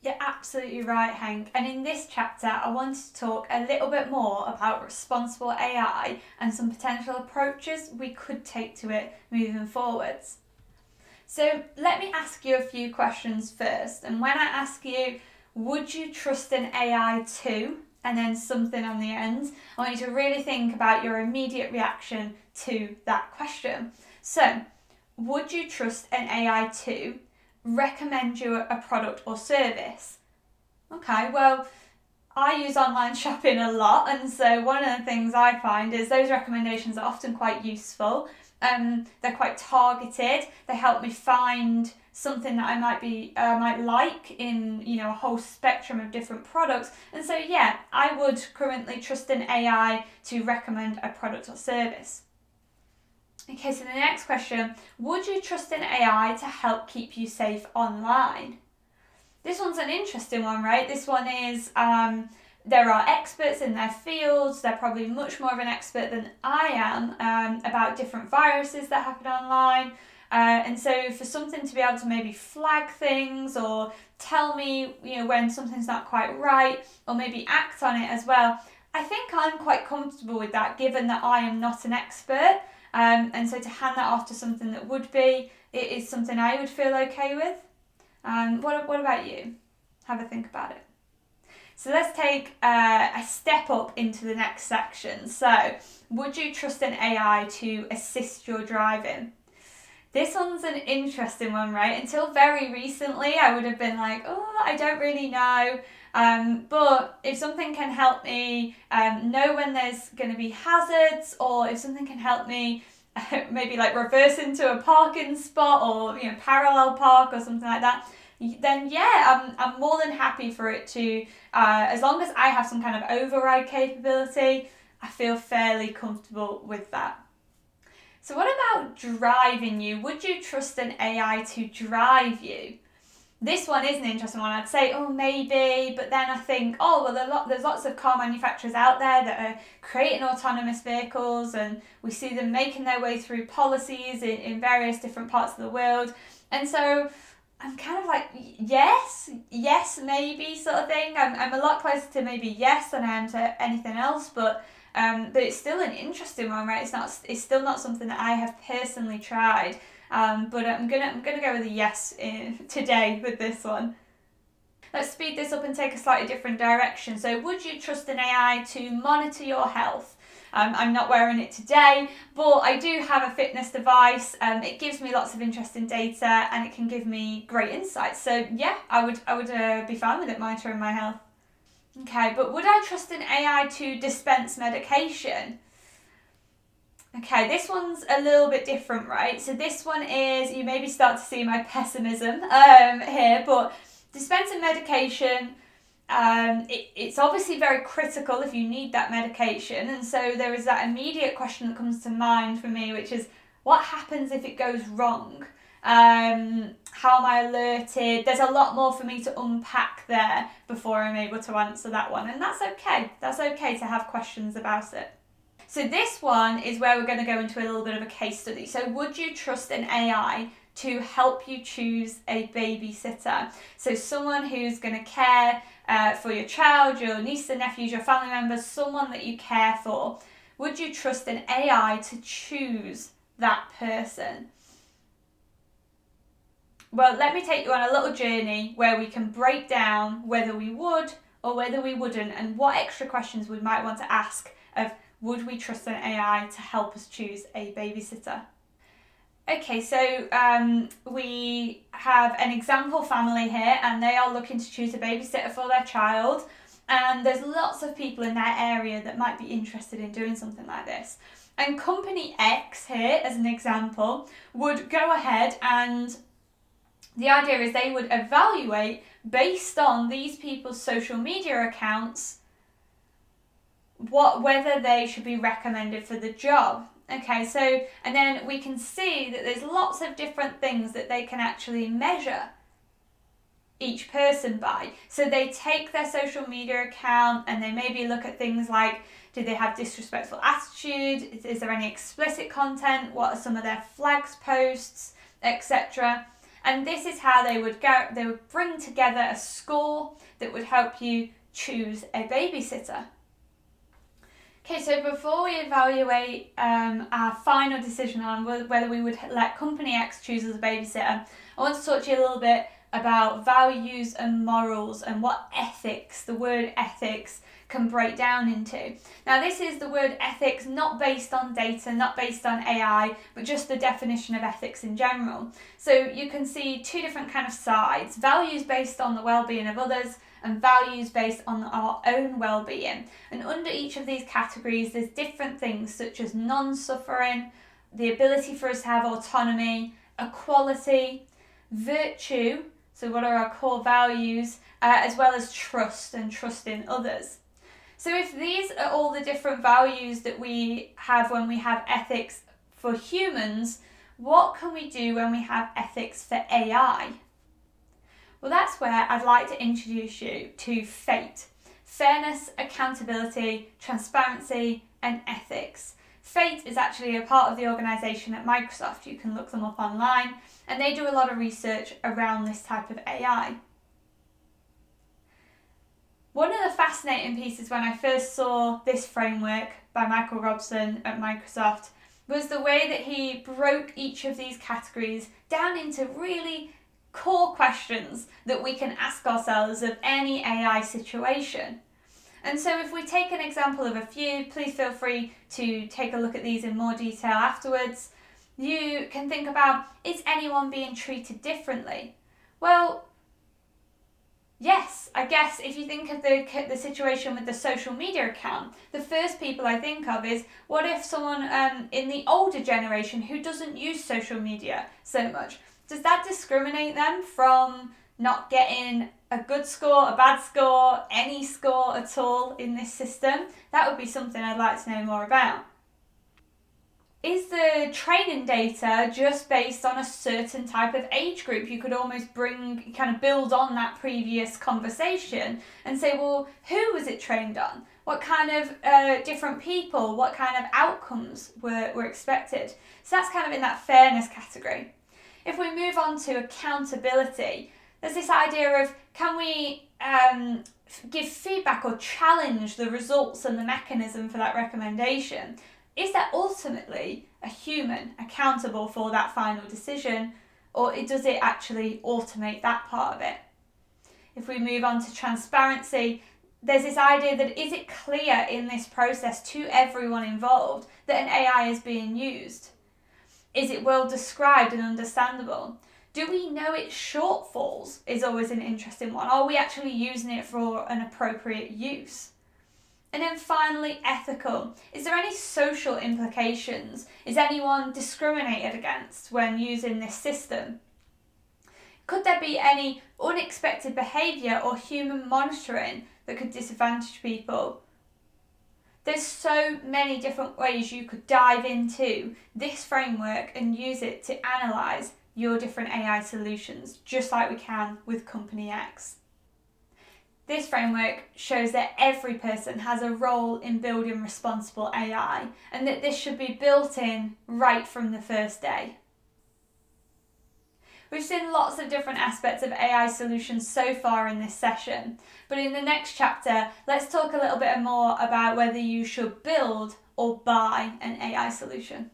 You're absolutely right, Hank. And in this chapter, I wanted to talk a little bit more about responsible AI and some potential approaches we could take to it moving forwards. So let me ask you a few questions first. And when I ask you, would you trust an AI too? And then something on the end, I want you to really think about your immediate reaction to that question. So, would you trust an AI to recommend you a product or service? Okay, well, I use online shopping a lot, and so one of the things I find is those recommendations are often quite useful. They're quite targeted. They help me find something that I might like in a whole spectrum of different products. And so yeah, I would currently trust an AI to recommend a product or service. Okay, so the next question, would you trust an AI to help keep you safe online? This one's an interesting one, right? This one is, there are experts in their fields. They're probably much more of an expert than I am about different viruses that happen online. And so for something to be able to maybe flag things or tell me, when something's not quite right, or maybe act on it as well, I think I'm quite comfortable with that, given that I am not an expert. And so to hand that off to something that would be, it is something I would feel okay with. What about you? Have a think about it. So let's take a step up into the next section. So, would you trust an AI to assist your driving? This one's an interesting one, right? Until very recently, I would have been like, oh, I don't really know. But if something can help me know when there's going to be hazards, or if something can help me maybe like reverse into a parking spot or parallel park or something like that, then yeah, I'm more than happy for it to, as long as I have some kind of override capability, I feel fairly comfortable with that. So what about driving you? Would you trust an AI to drive you? This one is an interesting one. I'd say, oh, maybe, but then I think, oh, well, there's lots of car manufacturers out there that are creating autonomous vehicles, and we see them making their way through policies in various different parts of the world. And so I'm kind of like, yes, maybe sort of thing. I'm a lot closer to maybe yes than I am to anything else, but it's still an interesting one, right? It's still not something that I have personally tried. But I'm gonna go with a yes today with this one. Let's speed this up and take a slightly different direction. So, would you trust an AI to monitor your health? I'm not wearing it today, but I do have a fitness device. It gives me lots of interesting data, and it can give me great insights. So yeah, I would be fine with it monitoring my health. Okay, but would I trust an AI to dispense medication? Okay, this one's a little bit different, right? So this one is, you maybe start to see my pessimism here, but dispensing medication, it's obviously very critical if you need that medication. And so there is that immediate question that comes to mind for me, which is, what happens if it goes wrong? How am I alerted? There's a lot more for me to unpack there before I'm able to answer that one. And that's okay. That's okay to have questions about it. So this one is where we're going to go into a little bit of a case study. So would you trust an AI to help you choose a babysitter? So someone who's going to care for your child, your nieces and nephews, your family members, someone that you care for. Would you trust an AI to choose that person? Well, let me take you on a little journey where we can break down whether we would or whether we wouldn't, and what extra questions we might want to ask of, would we trust an AI to help us choose a babysitter? Okay, so we have an example family here, and they are looking to choose a babysitter for their child, and there's lots of people in their area that might be interested in doing something like this. And company X here, as an example, would go ahead, and the idea is they would evaluate, based on these people's social media accounts, whether they should be recommended for the job. Okay, so, and then we can see that there's lots of different things that they can actually measure each person by. So they take their social media account and they maybe look at things like, do they have disrespectful attitude? Is there any explicit content? What are some of their flags posts, etc.? And this is how they would bring together a score that would help you choose a babysitter. Okay, so before we evaluate our final decision on whether we would let company X choose as a babysitter, I want to talk to you a little bit about values and morals and what ethics, the word ethics, can break down into. Now, this is the word ethics not based on data, not based on AI, but just the definition of ethics in general. So you can see two different kind of sides: values based on the well-being of others and values based on our own well-being. And under each of these categories, there's different things such as non-suffering, the ability for us to have autonomy, equality, virtue, so what are our core values, as well as trust and trust in others. So if these are all the different values that we have when we have ethics for humans, what can we do when we have ethics for AI? Well, that's where I'd like to introduce you to FATE: fairness, accountability, transparency, and ethics. FATE is actually a part of the organisation at Microsoft. You can look them up online, and they do a lot of research around this type of AI. One of the fascinating pieces when I first saw this framework by Michael Robson at Microsoft was the way that he broke each of these categories down into really core questions that we can ask ourselves of any AI situation. And so if we take an example of a few, please feel free to take a look at these in more detail afterwards. You can think about, is anyone being treated differently? Well, yes, I guess if you think of the situation with the social media account, the first people I think of is, what if someone in the older generation who doesn't use social media so much, does that discriminate them from not getting a good score, a bad score, any score at all in this system? That would be something I'd like to know more about. Is the training data just based on a certain type of age group? You could almost build on that previous conversation and say, well, who was it trained on? What kind of different people, what kind of outcomes were expected? So that's kind of in that fairness category. If we move on to accountability, there's this idea of, can we give feedback or challenge the results and the mechanism for that recommendation? Is that ultimately a human accountable for that final decision, or does it actually automate that part of it? If we move on to transparency, there's this idea that, is it clear in this process to everyone involved that an AI is being used? Is it well described and understandable? Do we know its shortfalls is always an interesting one. Are we actually using it for an appropriate use? And then finally, ethical. Is there any social implications? Is anyone discriminated against when using this system? Could there be any unexpected behaviour or human monitoring that could disadvantage people? There's so many different ways you could dive into this framework and use it to analyse your different AI solutions, just like we can with Company X. This framework shows that every person has a role in building responsible AI, and that this should be built in right from the first day. We've seen lots of different aspects of AI solutions so far in this session, but in the next chapter, let's talk a little bit more about whether you should build or buy an AI solution.